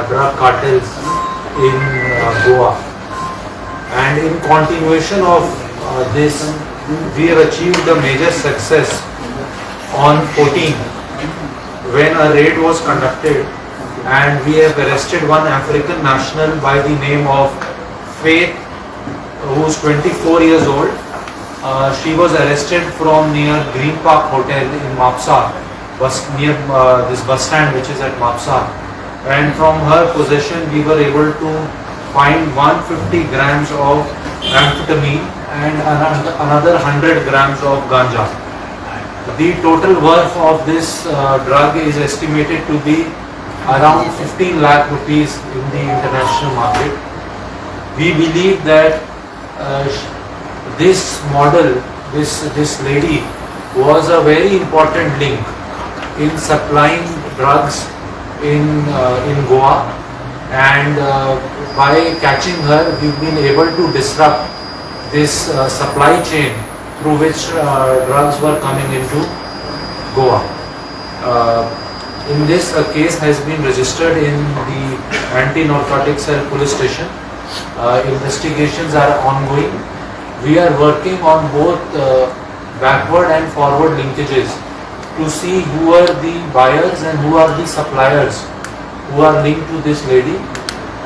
drug cartels in Goa. And in continuation of this, we have achieved a major success on 14 when a raid was conducted, and we have arrested one African national by the name of Faith, who is 24 years old. She was arrested from near Green Park Hotel in Mapsa, near this bus stand which is at Mapsa, and from her possession we were able to find 150 grams of amphetamine and another 100 grams of ganja. The total worth of this drug is estimated to be around 15 lakh rupees in the international market. We believe that this model, this lady was a very important link in supplying drugs in Goa, and by catching her we've been able to disrupt this supply chain through which drugs were coming into Goa. In this, a case has been registered in the Anti-Narcotics Cell Police Station. Investigations are ongoing. We are working on both backward and forward linkages to see who are the buyers and who are the suppliers who are linked to this lady.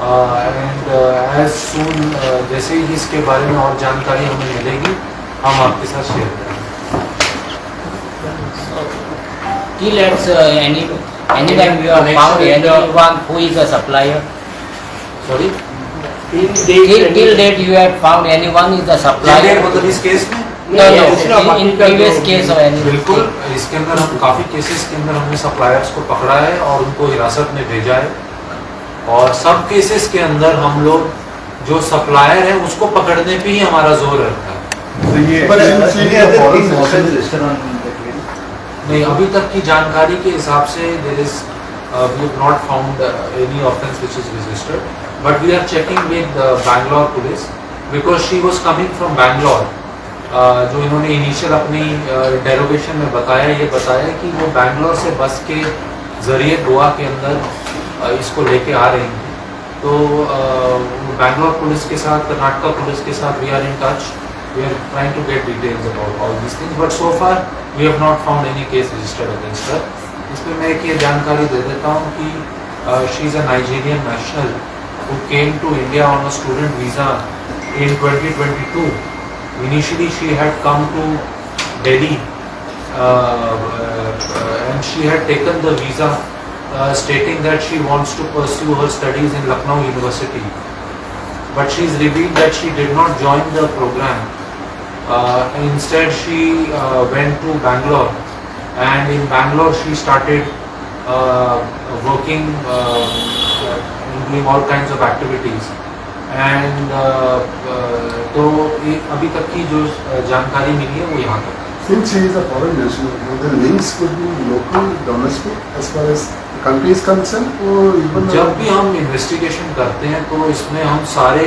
And as soon जैसे ही इसके बारे में और जानकारी हमें मिलेगी, हम आपके साथ शेयर करेंगे. Anytime you have found anyone who is a supplier? Sorry? Till date you have found anyone is a supplier? मतलब इस केस में? No, in previous case or any? बिल्कुल, इसके अंदर हम काफ़ी केसेस के अंदर हमने सप्लायर्स को पकड़ा है और उनको हिरासत में भेजा है, और सब केसेस के अंदर हम लोग जो सप्लायर है उसको पकड़ने पे ही हमारा जोर रहता है. नहीं, अभी तक की जानकारी के हिसाब से there is we have not found any offence which is registered, but we are checking with Bangalore police because she was coming from Bangalore. जो इन्होंने इनिशियल अपनी डेरोगेशन में बताया, ये बताया कि वो बैंगलोर से बस के ज़रिए गोवा के अंदर इसको लेके आ रही थी. तो बैंगलोर पुलिस के साथ, कर्नाटका पुलिस के साथ we are in touch. We are trying to get details about all these things, but so far we have not found any case registered against her. इसमें मैं एक ये जानकारी दे देता हूँ कि she is a Nigerian national who came to India on a student visa in 2022. Initially she had come to Delhi and she had taken the visa stating that she wants to pursue her studies in Lucknow University, but she is revealed that she did not join the program. Instead she went to Bangalore, and in Bangalore she started working, doing all kinds of activities. And तो अभी तक की जो जानकारी मिली है वो यहाँ तक. Since she is a foreign national, the links could be local, domestic, as far as the country is concerned, or even. जब भी हम इन्वेस्टिगेशन करते हैं तो इसमें हम सारे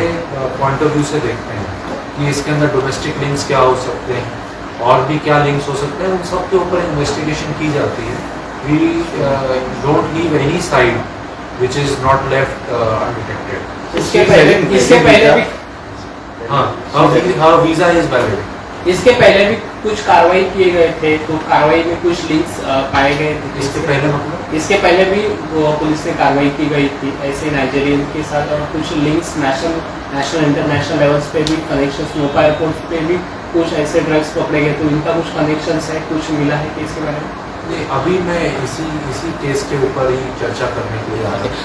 पॉइंट ऑफ व्यू से देखते हैं कि इसके अंदर डोमेस्टिक लिंक्स क्या हो सकते हैं और भी क्या लिंक्स हो सकते हैं. उन सब के ऊपर इन्वेस्टिगेशन की जाती है. We don't leave any side which is not left undetected. इसके पहले भी हाँ, वीजा इज वैलिड. इसके पहले भी कुछ कार्रवाई किए गए थे, तो कार्रवाई में कुछ लिंक्स पाए गए थे. इसके पहले मतलब इसके पहले भी पुलिस ने कार्रवाई की गई थी ऐसे नाइजीरियन के साथ, और कुछ लिंक्स नेशनल इंटरनेशनल लेवल्स पे भी कनेक्शंस, मोपा एयरपोर्ट पे भी कुछ ऐसे ड्रग्स पकड़े गए, तो इनका कुछ कनेक्शंस है, कुछ मिला है केस के बारे में? नहीं, अभी मैं इसी केस के ऊपर ही चर्चा करने के लिए आ रहा हूँ.